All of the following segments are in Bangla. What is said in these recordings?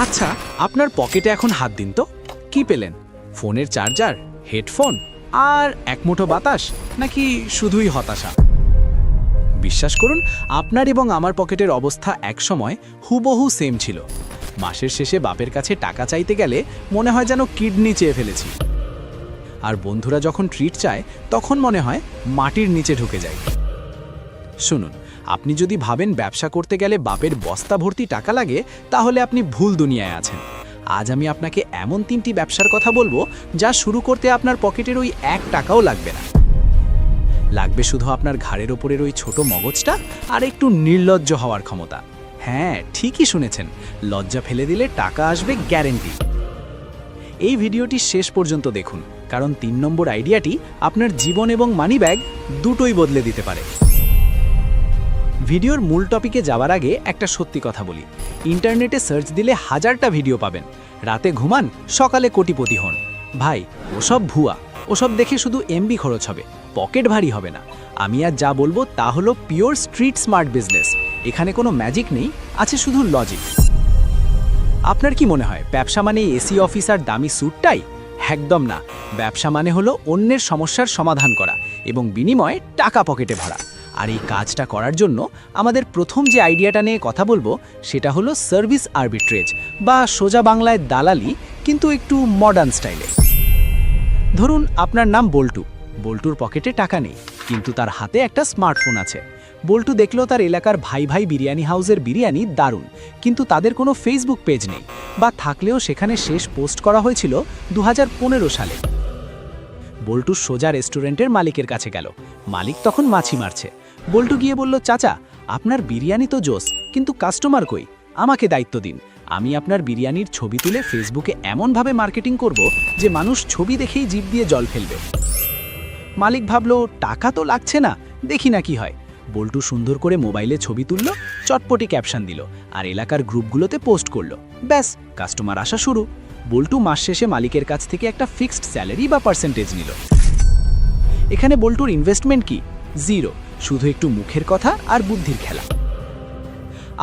আচ্ছা, আপনার পকেটে এখন হাত দিন তো, কি পেলেন? ফোনের চার্জার, হেডফোন আর এক মুঠো বাতাস, নাকি শুধুই হতাশা? বিশ্বাস করুন, আপনার এবং আমার পকেটের অবস্থা একসময় হুবহু সেম ছিল। মাসের শেষে বাপের কাছে টাকা চাইতে গেলে মনে হয় যেন কিডনি চেয়ে ফেলেছি, আর বন্ধুরা যখন ট্রিট চায় তখন মনে হয় মাটির নিচে ঢুকে যায়। শুনুন, আপনি যদি ভাবেন ব্যবসা করতে গেলে বাপের বস্তা ভর্তি টাকা লাগে, তাহলে আপনি ভুল দুনিয়ায় আছেন। আজ আমি আপনাকে এমন 3টি ব্যবসার কথা বলবো যা শুরু করতে আপনার পকেটের ওই 1 টাকাও লাগবে না। লাগবে শুধু আপনার ঘাড়ের ওপরের ওই ছোট মগজটা আর একটু নির্লজ্জ হওয়ার ক্ষমতা। হ্যাঁ, ঠিকই শুনেছেন, লজ্জা ফেলে দিলে টাকা আসবে গ্যারেন্টি। এই ভিডিওটি শেষ পর্যন্ত দেখুন, কারণ 3 নম্বর আইডিয়াটি আপনার জীবন এবং মানি ব্যাগ দুটোই বদলে দিতে পারে। ভিডিওর মূল টপিকে যাওয়ার আগে একটা সত্যি কথা বলি, ইন্টারনেটে সার্চ দিলে হাজারটা ভিডিও পাবেন, রাতে ঘুমান, সকালে কোটিপতি হন। ভাই, ওসব ভুয়া, ওসব দেখে শুধু এমবি খরচ হবে, পকেট ভারী হবে না। আমি আজ যা বলবো তা হলো পিওর স্ট্রিট স্মার্ট বিজনেস। এখানে কোনো ম্যাজিক নেই, আছে শুধু লজিক। আপনার কি মনে হয় ব্যবসা মানে এসি অফিস আর দামি স্যুটটাই? একদম না। ব্যবসা মানে হলো অন্যের সমস্যার সমাধান করা এবং বিনিময়ে টাকা পকেটে ভরা। আর এই কাজটা করার জন্য আমাদের প্রথম যে আইডিয়াটা নিয়ে কথা বলবো সেটা হলো সার্ভিস আর্বিট্রেজ, বা সোজা বাংলায় দালালি, কিন্তু একটু মডার্ন স্টাইলে। ধরুন আপনার নাম বল্টু। বল্টুর পকেটে টাকা নেই, কিন্তু তার হাতে একটা স্মার্টফোন আছে। বল্টু দেখলো তার এলাকার ভাই ভাই বিরিয়ানি হাউসের বিরিয়ানি দারুণ, কিন্তু তাদের কোনো ফেসবুক পেজ নেই, বা থাকলেও সেখানে শেষ পোস্ট করা হয়েছিল 2015 সালে। বল্টু সোজা রেস্টুরেন্টের মালিকের কাছে গেল। মালিক তখন মাছি মারছে। বল্টু গিয়ে বলল, চাচা, আপনার বিরিয়ানি তো জোস, কিন্তু কাস্টমার কই? আমাকে দায়িত্ব দিন। আমি আপনার বিরিয়ানির ছবি তুলে ফেসবুকে এমনভাবে মার্কেটিং করব যে মানুষ ছবি দেখেই জিভ দিয়ে জল ফেলবে। মালিক ভাবলো, টাকা তো লাগছে না, দেখি না কি হয়। বল্টু সুন্দর করে মোবাইলে ছবি তুলল, চটপটি ক্যাপশন দিল, আর এলাকার গ্রুপগুলোতে পোস্ট করলো। ব্যাস, কাস্টমার আসা শুরু। বল্টু মাস শেষে মালিকের কাছ থেকে একটা ফিক্সড স্যালারি বা পার্সেন্টেজ নিল। এখানে বল্টুর ইনভেস্টমেন্ট কি? জিরো, শুধু একটু মুখের কথা আর বুদ্ধির খেলা।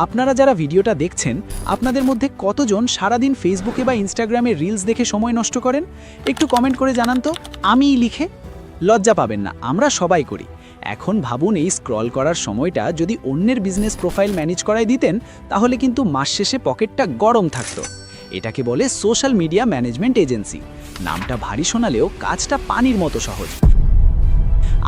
আপনারা যারা ভিডিওটা দেখছেন, আপনাদের মধ্যে কতজন সারাদিন ফেসবুকে বা ইনস্টাগ্রামে রিলস দেখে সময় নষ্ট করেন? একটু কমেন্ট করে জানান তো, আমিই লিখে। লজ্জা পাবেন না, আমরা সবাই করি। এখন ভাবুন, এই স্ক্রল করার সময়টা যদি অন্যের বিজনেস প্রোফাইল ম্যানেজ করায় দিতেন, তাহলে কিন্তু মাস শেষে পকেটটা গরম থাকতো। এটাকে বলে সোশ্যাল মিডিয়া ম্যানেজমেন্ট এজেন্সি। নামটা ভারী শোনালেও কাজটা পানির মতো সহজ।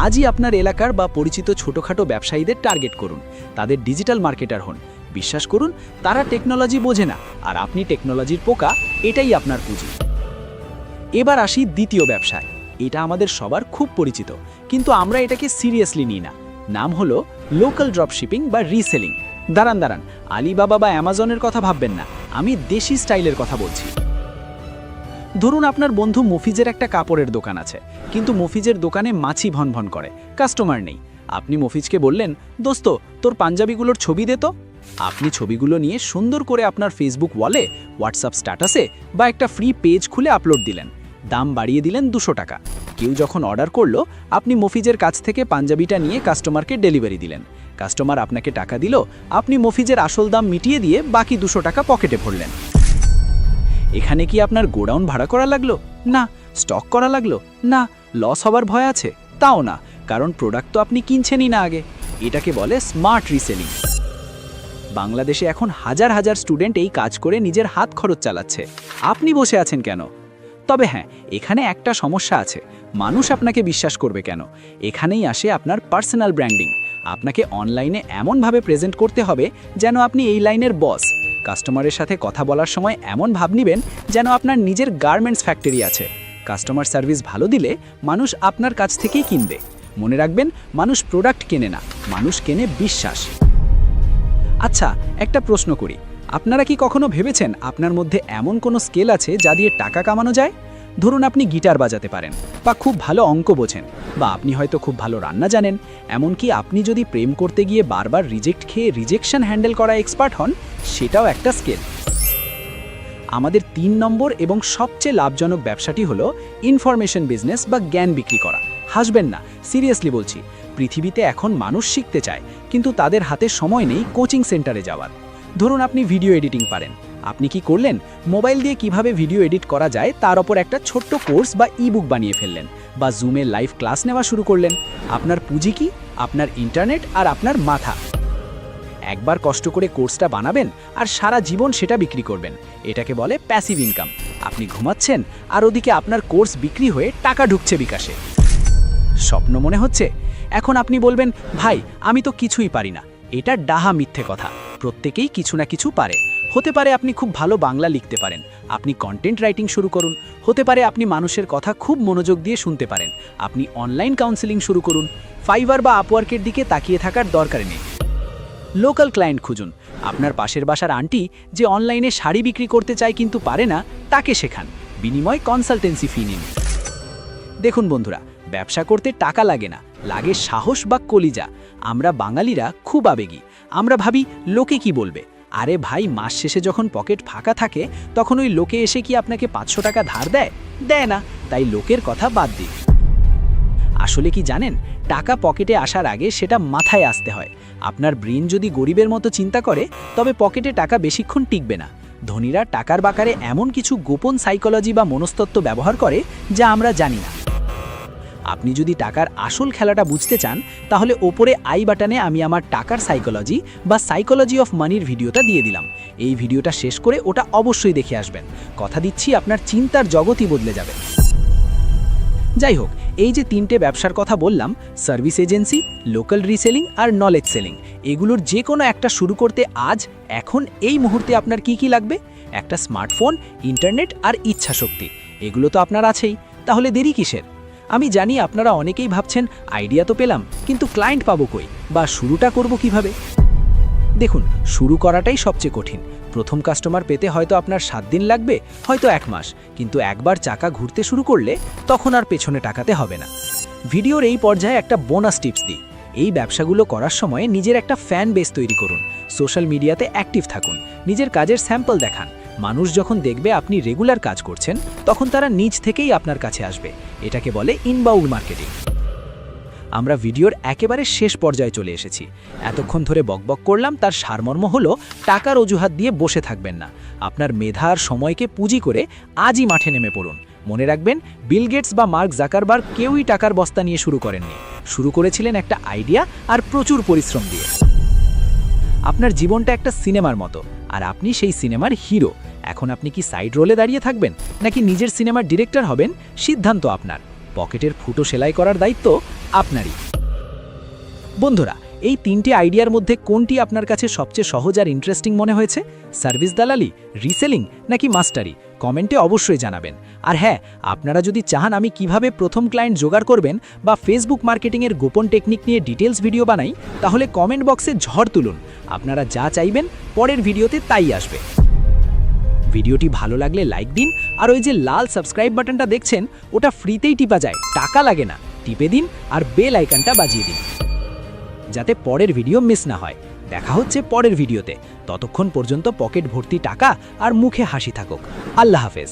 আজই আপনার এলাকার বা পরিচিত ছোটখাটো ব্যবসায়ীদের টার্গেট করুন, তাদের ডিজিটাল মার্কেটার হন। বিশ্বাস করুন, তারা টেকনোলজি বোঝে না, আর আপনি টেকনোলজির পোকা। এটাই আপনার পুঁজি। এবার আসি দ্বিতীয় ব্যবসায়। এটা আমাদের সবার খুব পরিচিত, কিন্তু আমরা এটাকে সিরিয়াসলি নিই না। নাম হলো লোকাল ড্রপশিপিং বা রিসেলিং। দাঁড়ান, আলিবাবা বা অ্যামাজনের কথা ভাববেন না, আমি দেশি স্টাইলের কথা বলছি। ধরুন আপনার বন্ধু মফিজের একটা কাপড়ের দোকান আছে, কিন্তু মফিজের দোকানে মাছি ভনভন করে, কাস্টমার নেই। আপনি মফিজকে বললেন, দোস্ত, তোর পাঞ্জাবিগুলোর ছবি দে তো। আপনি ছবিগুলো নিয়ে সুন্দর করে আপনার ফেসবুক ওয়ালে, হোয়াটসঅ্যাপ স্ট্যাটাসে বা একটা ফ্রি পেজ খুলে আপলোড দিলেন। দাম বাড়িয়ে দিলেন 200 টাকা। কেউ যখন অর্ডার করলো, আপনি মফিজের কাছ থেকে পাঞ্জাবিটা নিয়ে কাস্টমারকে ডেলিভারি দিলেন। কাস্টমার আপনাকে টাকা দিল, আপনি মফিজের আসল দাম মিটিয়ে দিয়ে বাকি 200 টাকা পকেটে ভরলেন। এখানে কি আপনার গোডাউন ভাড়া করা লাগলো? না। স্টক করা লাগলো? না। লস হবার ভয় আছে? তাও না, কারণ প্রোডাক্ট তো আপনি কিনছেনই না আগে। এটাকে বলে স্মার্ট রিসেলিং। বাংলাদেশে এখন হাজার হাজার স্টুডেন্ট এই কাজ করে নিজের হাত খরচ চালাচ্ছে। আপনি বসে আছেন কেন? তবে হ্যাঁ, এখানে একটা সমস্যা আছে। মানুষ আপনাকে বিশ্বাস করবে কেন? এখানেই আসে আপনার পার্সোনাল ব্র্যান্ডিং। আপনাকে অনলাইনে এমনভাবে প্রেজেন্ট করতে হবে যেন আপনি এই লাইনের বস। কাস্টমারের সাথে কথা বলার সময় এমন ভাব নিবেন যেন আপনার নিজের গার্মেন্টস ফ্যাক্টরি আছে। কাস্টমার সার্ভিস ভালো দিলে মানুষ আপনার কাছ থেকেই কিনবে। মনে রাখবেন, মানুষ প্রোডাক্ট কেনে না, মানুষ কেনে বিশ্বাস। আচ্ছা, একটা প্রশ্ন করি, আপনারা কি কখনো ভেবেছেন আপনার মধ্যে এমন কোনো স্কিল আছে যা দিয়ে টাকা কামানো যায়? ধরুন আপনি গিটার বাজাতে পারেন, বা খুব ভালো অঙ্ক বোঝেন, বা আপনি হয়তো খুব ভালো রান্না জানেন। এমনকি আপনি যদি প্রেম করতে গিয়ে বারবার রিজেক্ট খেয়ে রিজেকশন হ্যান্ডেল করা এক্সপার্ট হন, সেটাও একটা স্কিল। আমাদের 3 নম্বর এবং সবচেয়ে লাভজনক ব্যবসাটি হলো ইনফরমেশন বিজনেস বা জ্ঞান বিক্রি করা। হাসবেন না, সিরিয়াসলি বলছি। পৃথিবীতে এখন মানুষ শিখতে চায়, কিন্তু তাদের হাতে সময় নেই কোচিং সেন্টারে যাওয়ার। ধরুন আপনি ভিডিও এডিটিং পারেন, আপনি কি করলেন? মোবাইল দিয়ে কিভাবে ভিডিও এডিট করা যায় তার ওপর একটা ছোট্ট কোর্স বা ইবুক বানিয়ে ফেললেন, বা জুমে লাইভ ক্লাস নেওয়া শুরু করলেন। আপনার পুঁজি কি? আপনার ইন্টারনেট আর আপনার মাথা। একবার কষ্ট করে কোর্সটা বানাবেন আর সারা জীবন সেটা বিক্রি করবেন। এটাকে বলে প্যাসিভ ইনকাম। আপনি ঘুমাচ্ছেন আর ওদিকে আপনার কোর্স বিক্রি হয়ে টাকা ঢুকছে বিকাশে। স্বপ্ন মনে হচ্ছে? এখন আপনি বলবেন, ভাই আমি তো কিছুই পারি না। এটা ডাহা মিথ্যে কথা। প্রত্যেকেই কিছু না কিছু পারে। হতে পারে আপনি খুব ভালো বাংলা লিখতে পারেন, আপনি কন্টেন্ট রাইটিং শুরু করুন। হতে পারে আপনি মানুষের কথা খুব মনোযোগ দিয়ে শুনতে পারেন, আপনি অনলাইন কাউন্সেলিং শুরু করুন। ফাইবার বা আপওয়ার্কের দিকে তাকিয়ে থাকার দরকার নেই। লোকাল ক্লায়েন্ট খুঁজুন। আপনার পাশের বাসার আন্টি যে অনলাইনে শাড়ি বিক্রি করতে চায় কিন্তু পারে না, তাকে শেখান। বিনিময় কনসালটেন্সি ফি নিন। দেখুন বন্ধুরা, ব্যবসা করতে টাকা লাগে না, লাগে সাহস বা কলিজা। আমরা বাঙালিরা খুব আবেগী। আমরা ভাবি লোকে কি বলবে। আরে ভাই, মাস শেষে যখন পকেট ফাঁকা থাকে তখন ওই লোকে এসে কি আপনাকে 500 টাকা ধার দেয়? দেয় না। তাই লোকের কথা বাদ দিন। আসলে কি জানেন, টাকা পকেটে আসার আগে সেটা মাথায় আসতে হয়। আপনার ব্রেন যদি গরিবের মতো চিন্তা করে তবে পকেটে টাকা বেশিক্ষণ টিকবে না। ধনীরা টাকার বাকারে এমন কিছু গোপন সাইকোলজি বা মনস্তত্ত্ব ব্যবহার করে যা আমরা জানি না। আপনি যদি টাকার আসল খেলাটা বুঝতে চান তাহলে ওপরে আই বাটনে আমি আমার টাকার সাইকোলজি বা সাইকোলজি অফ মানির ভিডিওটা দিয়ে দিলাম। এই ভিডিওটা শেষ করে ওটা অবশ্যই দেখে আসবেন। কথা দিচ্ছি আপনার চিন্তার জগতই বদলে যাবে। যাই হোক, এই যে 3টে ব্যবসার কথা বললাম, সার্ভিস এজেন্সি, লোকাল রিসেলিং আর নলেজ সেলিং, এগুলোর যে কোনো একটা শুরু করতে আজ, এখন, এই মুহূর্তে আপনার কি কি লাগবে? একটা স্মার্টফোন, ইন্টারনেট আর ইচ্ছাশক্তি। এগুলো তো আপনার আছেই, তাহলে দেরি কিসের? আমি জানি আপনারা অনেকেই ভাবছেন, আইডিয়া তো পেলাম, কিন্তু ক্লায়েন্ট পাবো কই, বা শুরুটা করব কিভাবে? দেখুন, শুরু করাটাই সবচেয়ে কঠিন। প্রথম কাস্টমার পেতে হয়তো আপনার 7 দিন লাগবে, হয়তো 1 মাস, কিন্তু একবার চাকা ঘুরতে শুরু করলে তখন আর পেছনে টাকাতে হবে না। ভিডিওর এই পর্যায়ে একটা বোনাস টিপস দিই। এই ব্যবসাগুলো করার সময় নিজের একটা ফ্যান বেস তৈরি করুন। সোশ্যাল মিডিয়াতে অ্যাক্টিভ থাকুন, নিজের কাজের স্যাম্পল দেখান। মানুষ যখন দেখবে আপনি রেগুলার কাজ করছেন তখন তারা নিজ থেকেই আপনার কাছে আসবে। এটাকে বলে ইনবাউন্ড মার্কেটিং। আমরা ভিডিওর একেবারে শেষ পর্যায়ে চলে এসেছি। এতক্ষণ ধরে বকবক করলাম, তার সারমর্ম হলো টাকার অজুহাত দিয়ে বসে থাকবেন না। আপনার মেধা আর সময়কে পুঁজি করে আজই মাঠে নেমে পড়ুন। মনে রাখবেন, বিল গেটস বা মার্ক জাকারবার্গ কেউই টাকার বস্তা নিয়ে শুরু করেননি। শুরু করেছিলেন একটা আইডিয়া আর প্রচুর পরিশ্রম দিয়ে। আপনার জীবনটা একটা সিনেমার মতো, আর আপনি সেই সিনেমার হিরো। এখন আপনি কি সাইড রোলে দাঁড়িয়ে থাকবেন নাকি নিজের সিনেমার ডিরেক্টর হবেন, সিদ্ধান্ত আপনার। পকেটের ফুটো সেলাই করার দায়িত্ব আপনারই। বন্ধুরা, এই 3টে আইডিয়ার মধ্যে কোনটি আপনার কাছে সবচেয়ে সহজ আর ইন্টারেস্টিং মনে হয়েছে? সার্ভিস দালালি, রিসেলিং নাকি মাস্টারি? কমেন্টে অবশ্যই জানাবেন। আর হ্যাঁ, আপনারা যদি চান আমি কিভাবে প্রথম ক্লায়েন্ট জোগাড় করবেন বা ফেসবুক মার্কেটিংয়ের গোপন টেকনিক নিয়ে ডিটেলস ভিডিও বানাই, তাহলে কমেন্ট বক্সে ঝড় তুলুন। আপনারা যা চাইবেন পরের ভিডিওতে তাই আসবে। ভিডিওটি ভালো লাগলে লাইক দিন, আর ওই যে লাল সাবস্ক্রাইব বাটনটা দেখছেন ওটা ফ্রিতেই টিপা যায়, টাকা লাগে না। টিপে দিন আর বেল আইকনটা বাজিয়ে দিন যাতে পরের ভিডিও মিস না হয়। দেখা হচ্ছে পরের ভিডিওতে। ততক্ষণ পর্যন্ত পকেট ভর্তি টাকা আর মুখে হাসি থাকুক। আল্লাহ হাফেজ।